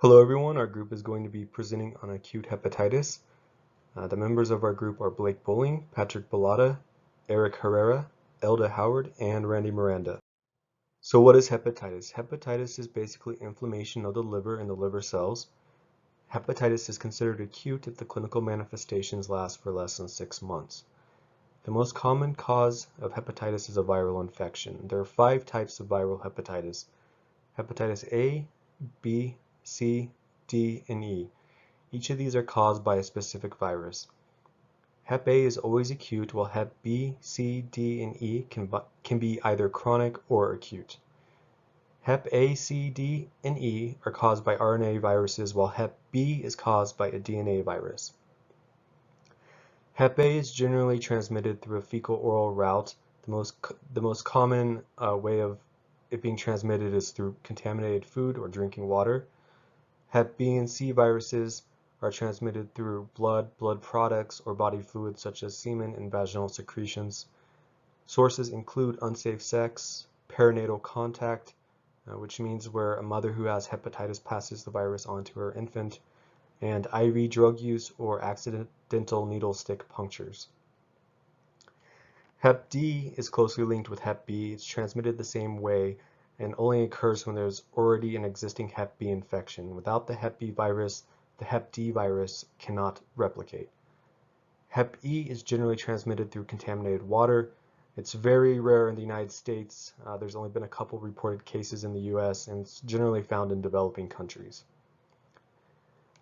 Hello everyone, our group is going to be presenting on acute hepatitis. The members of our group are Blake Bowling, Patrick Bellata, Eric Herrera, Elda Howard, and Randy Miranda. So what is hepatitis? Hepatitis is basically inflammation of the liver and the liver cells. Hepatitis is considered acute if the clinical manifestations last for less than 6 months. The most common cause of hepatitis is a viral infection. There are 5 types of viral hepatitis: hepatitis A, B, C, D, and E. Each of these are caused by a specific virus. Hep A is always acute, while Hep B, C, D, and E can be either chronic or acute. Hep A, C, D, and E are caused by RNA viruses, while Hep B is caused by a DNA virus. Hep A is generally transmitted through a fecal-oral route. The most common way of it being transmitted is through contaminated food or drinking water. Hep B and C viruses are transmitted through blood, blood products, or body fluids such as semen and vaginal secretions. Sources include unsafe sex, perinatal contact, which means where a mother who has hepatitis passes the virus on to her infant, and IV drug use or accidental needle stick punctures. Hep D is closely linked with Hep B. It's transmitted the same way and only occurs when there's already an existing Hep B infection. Without the Hep B virus, the Hep D virus cannot replicate. Hep E is generally transmitted through contaminated water. It's very rare in the United States. There's only been a couple reported cases in the US, and it's generally found in developing countries.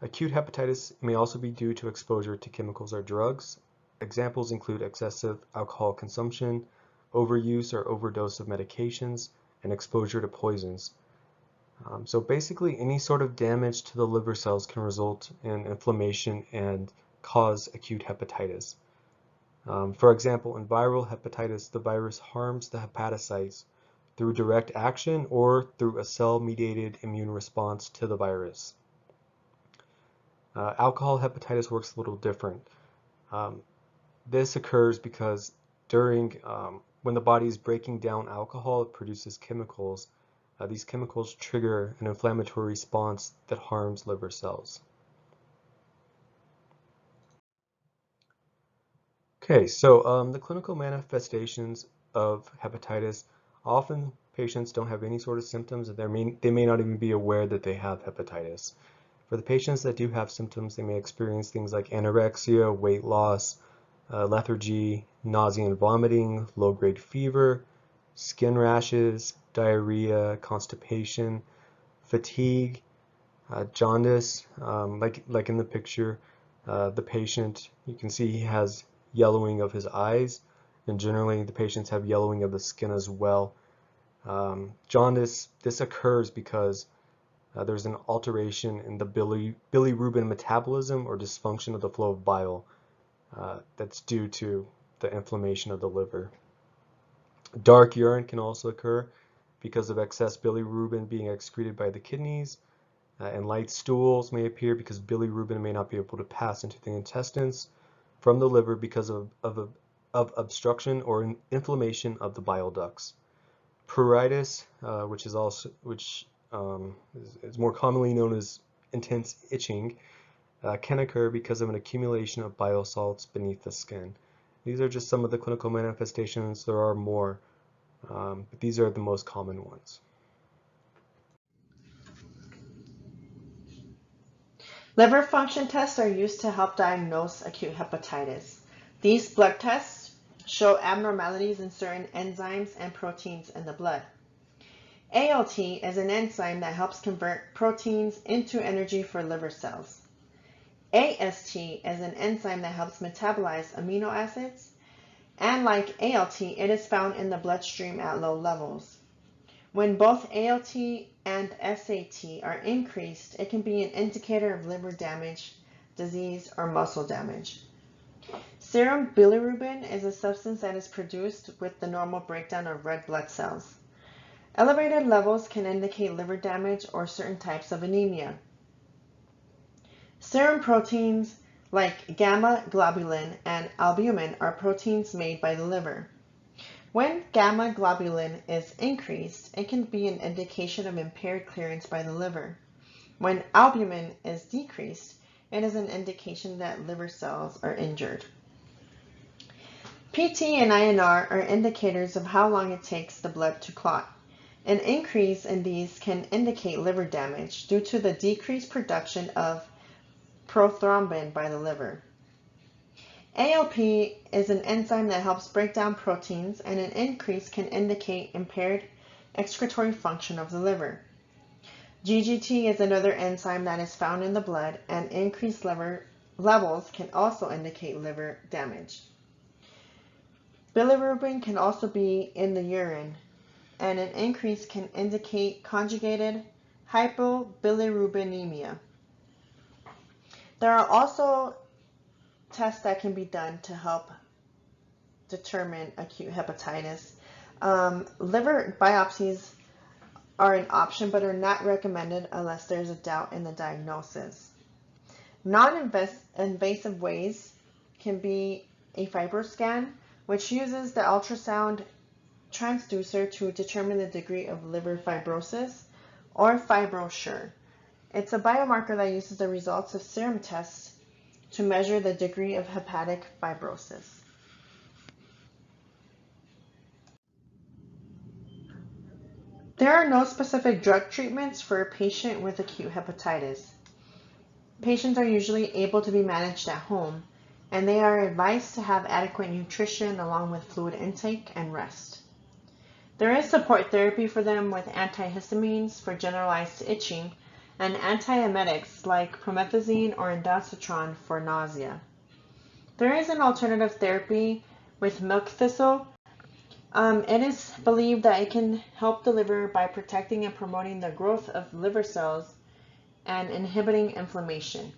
Acute hepatitis may also be due to exposure to chemicals or drugs. Examples include excessive alcohol consumption, overuse or overdose of medications, and exposure to poisons. So basically, any sort of damage to the liver cells can result in inflammation and cause acute hepatitis. For example, in viral hepatitis, the virus harms the hepatocytes through direct action or through a cell-mediated immune response to the virus. Alcohol hepatitis works a little different. This occurs because when the body is breaking down alcohol, it produces chemicals. These chemicals trigger an inflammatory response that harms liver cells. Okay, so the clinical manifestations of hepatitis, often patients don't have any sort of symptoms, and they may not even be aware that they have hepatitis. For the patients that do have symptoms, they may experience things like anorexia, weight loss, lethargy, nausea and vomiting, low-grade fever, skin rashes, diarrhea, constipation, fatigue, jaundice, like in the picture. The patient, you can see he has yellowing of his eyes, and generally the patients have yellowing of the skin as well. Jaundice, this occurs because there's an alteration in the bilirubin metabolism or dysfunction of the flow of bile. That's due to the inflammation of the liver. Dark urine can also occur because of excess bilirubin being excreted by the kidneys, and light stools may appear because bilirubin may not be able to pass into the intestines from the liver because of obstruction or inflammation of the bile ducts. Pruritus, which is more commonly known as intense itching, can occur because of an accumulation of bile salts beneath the skin. These are just some of the clinical manifestations. There are more, but these are the most common ones. Liver function tests are used to help diagnose acute hepatitis. These blood tests show abnormalities in certain enzymes and proteins in the blood. ALT is an enzyme that helps convert proteins into energy for liver cells. AST is an enzyme that helps metabolize amino acids, and like ALT, it is found in the bloodstream at low levels. When both ALT and SAT are increased, it can be an indicator of liver damage, disease, or muscle damage. Serum bilirubin is a substance that is produced with the normal breakdown of red blood cells. Elevated levels can indicate liver damage or certain types of anemia. Serum proteins like gamma globulin and albumin are proteins made by the liver. When gamma globulin is increased, it can be an indication of impaired clearance by the liver. When albumin is decreased, it is an indication that liver cells are injured. PT and INR are indicators of how long it takes the blood to clot. An increase in these can indicate liver damage due to the decreased production of prothrombin by the liver. ALP is an enzyme that helps break down proteins, and an increase can indicate impaired excretory function of the liver. GGT is another enzyme that is found in the blood, and increased liver levels can also indicate liver damage. Bilirubin can also be in the urine, and an increase can indicate conjugated hypobilirubinemia. There are also tests that can be done to help determine acute hepatitis. Liver biopsies are an option but are not recommended unless there's a doubt in the diagnosis. Non-invasive ways can be a fibroscan, which uses the ultrasound transducer to determine the degree of liver fibrosis, or FibroSure. It's a biomarker that uses the results of serum tests to measure the degree of hepatic fibrosis. There are no specific drug treatments for a patient with acute hepatitis. Patients are usually able to be managed at home, and they are advised to have adequate nutrition along with fluid intake and rest. There is support therapy for them with antihistamines for generalized itching and antiemetics like promethazine or ondansetron for nausea. There is an alternative therapy with milk thistle. It is believed that it can help the liver by protecting and promoting the growth of liver cells and inhibiting inflammation.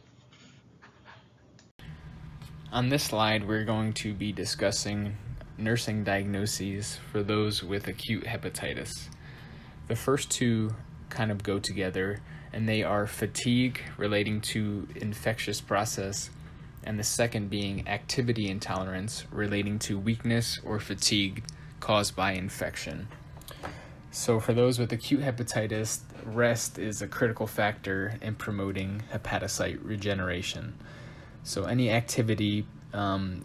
On this slide, we're going to be discussing nursing diagnoses for those with acute hepatitis. The first two kind of go together, and they are fatigue relating to infectious process, and the second being activity intolerance relating to weakness or fatigue caused by infection. So for those with acute hepatitis, rest is a critical factor in promoting hepatocyte regeneration. So any activity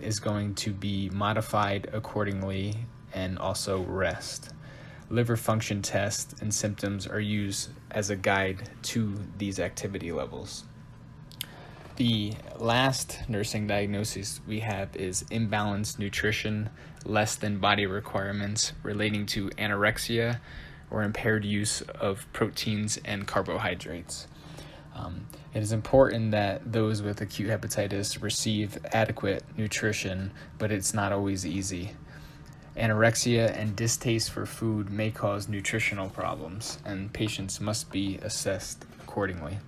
is going to be modified accordingly, and also rest. Liver function tests and symptoms are used as a guide to these activity levels. The last nursing diagnosis we have is imbalanced nutrition, less than body requirements relating to anorexia or impaired use of proteins and carbohydrates. It is important that those with acute hepatitis receive adequate nutrition, but it's not always easy. Anorexia and distaste for food may cause nutritional problems, and patients must be assessed accordingly.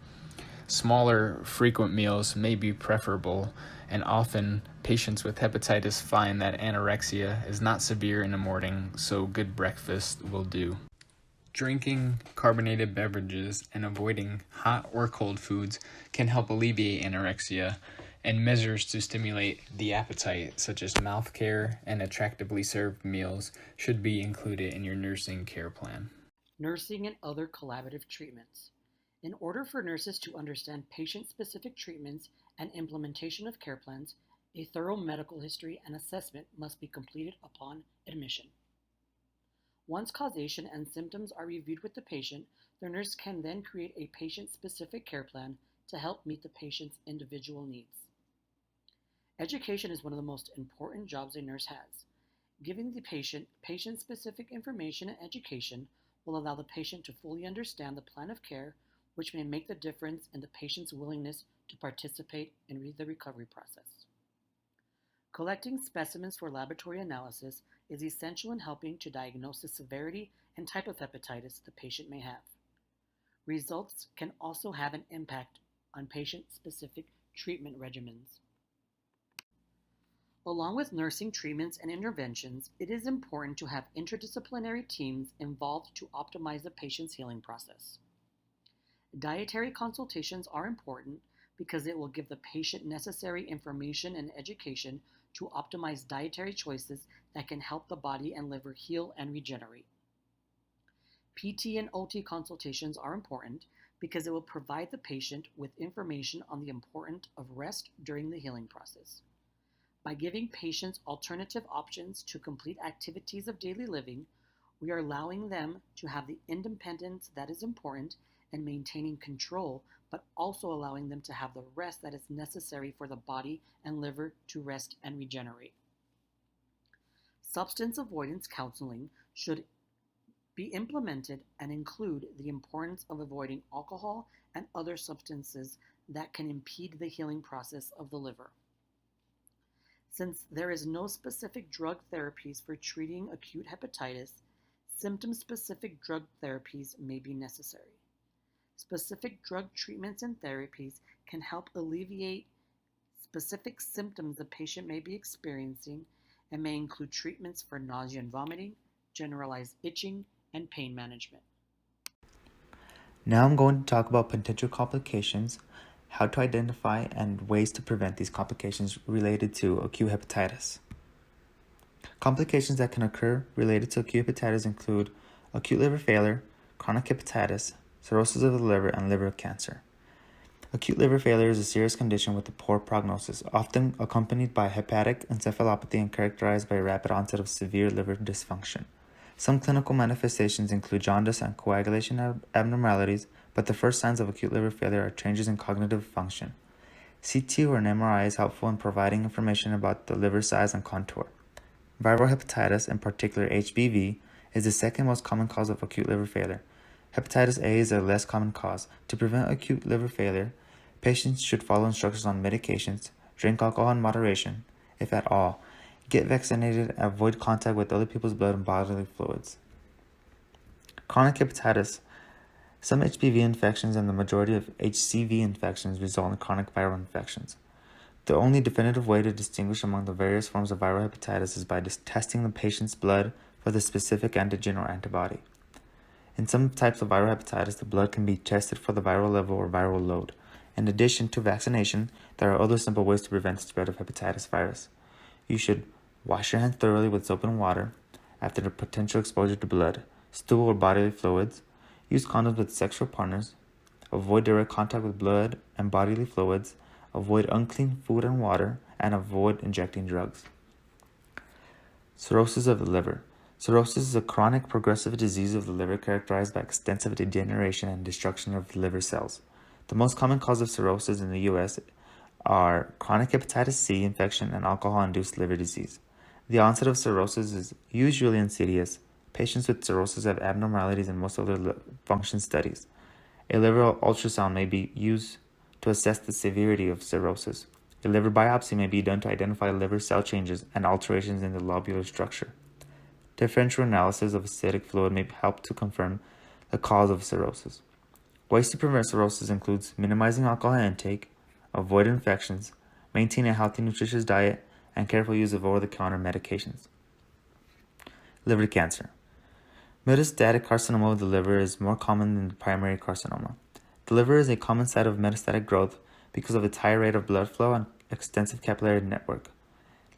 Smaller, frequent meals may be preferable, and often patients with hepatitis find that anorexia is not severe in the morning, so good breakfast will do. Drinking carbonated beverages and avoiding hot or cold foods can help alleviate anorexia, and measures to stimulate the appetite, such as mouth care and attractively served meals, should be included in your nursing care plan. Nursing and other collaborative treatments. In order for nurses to understand patient-specific treatments and implementation of care plans, a thorough medical history and assessment must be completed upon admission. Once causation and symptoms are reviewed with the patient, the nurse can then create a patient-specific care plan to help meet the patient's individual needs. Education is one of the most important jobs a nurse has. Giving the patient patient-specific information and education will allow the patient to fully understand the plan of care, which may make the difference in the patient's willingness to participate in the recovery process. Collecting specimens for laboratory analysis is essential in helping to diagnose the severity and type of hepatitis the patient may have. Results can also have an impact on patient-specific treatment regimens. Along with nursing treatments and interventions, it is important to have interdisciplinary teams involved to optimize the patient's healing process. Dietary consultations are important because it will give the patient necessary information and education to optimize dietary choices that can help the body and liver heal and regenerate. PT and OT consultations are important because it will provide the patient with information on the importance of rest during the healing process. By giving patients alternative options to complete activities of daily living, we are allowing them to have the independence that is important and maintaining control, but also allowing them to have the rest that is necessary for the body and liver to rest and regenerate. Substance avoidance counseling should be implemented and include the importance of avoiding alcohol and other substances that can impede the healing process of the liver. Since there is no specific drug therapies for treating acute hepatitis, symptom-specific drug therapies may be necessary. Specific drug treatments and therapies can help alleviate specific symptoms the patient may be experiencing and may include treatments for nausea and vomiting, generalized itching, and pain management. Now I'm going to talk about potential complications, how to identify, and ways to prevent these complications related to acute hepatitis. Complications that can occur related to acute hepatitis include acute liver failure, chronic hepatitis, cirrhosis of the liver, and liver cancer. Acute liver failure is a serious condition with a poor prognosis, often accompanied by hepatic encephalopathy and characterized by a rapid onset of severe liver dysfunction. Some clinical manifestations include jaundice and coagulation abnormalities, but the first signs of acute liver failure are changes in cognitive function. CT or an MRI is helpful in providing information about the liver size and contour. Viral hepatitis, in particular HBV, is the second most common cause of acute liver failure. Hepatitis A is a less common cause. To prevent acute liver failure, patients should follow instructions on medications, drink alcohol in moderation, if at all, get vaccinated, and avoid contact with other people's blood and bodily fluids. Chronic hepatitis. Some HBV infections and the majority of HCV infections result in chronic viral infections. The only definitive way to distinguish among the various forms of viral hepatitis is by testing the patient's blood for the specific antigen or antibody. In some types of viral hepatitis, the blood can be tested for the viral level or viral load. In addition to vaccination, there are other simple ways to prevent the spread of hepatitis virus. You should wash your hands thoroughly with soap and water after the potential exposure to blood, stool, or bodily fluids. Use condoms with sexual partners. Avoid direct contact with blood and bodily fluids. Avoid unclean food and water, and avoid injecting drugs. Cirrhosis of the liver. Cirrhosis is a chronic progressive disease of the liver characterized by extensive degeneration and destruction of liver cells. The most common cause of cirrhosis in the U.S. are chronic hepatitis C infection and alcohol-induced liver disease. The onset of cirrhosis is usually insidious. Patients with cirrhosis have abnormalities in most of their function studies. A liver ultrasound may be used to assess the severity of cirrhosis. A liver biopsy may be done to identify liver cell changes and alterations in the lobular structure. Differential analysis of acidic fluid may help to confirm the cause of cirrhosis. Ways to prevent cirrhosis includes minimizing alcohol intake, avoid infections, maintain a healthy nutritious diet, and careful use of over-the-counter medications. Liver cancer. Metastatic carcinoma of the liver is more common than the primary carcinoma. The liver is a common site of metastatic growth because of its high rate of blood flow and extensive capillary network.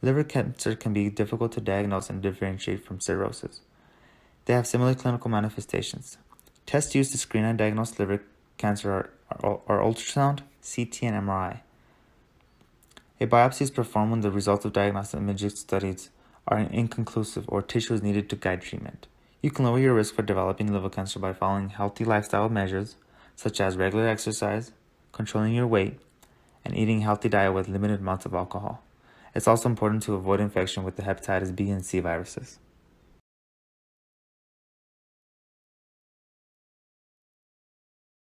Liver cancer can be difficult to diagnose and differentiate from cirrhosis. They have similar clinical manifestations. Tests used to screen and diagnose liver cancer are ultrasound, CT, and MRI. A biopsy is performed when the results of diagnostic imaging studies are inconclusive or tissue is needed to guide treatment. You can lower your risk for developing liver cancer by following healthy lifestyle measures such as regular exercise, controlling your weight, and eating a healthy diet with limited amounts of alcohol. It's also important to avoid infection with the hepatitis B and C viruses.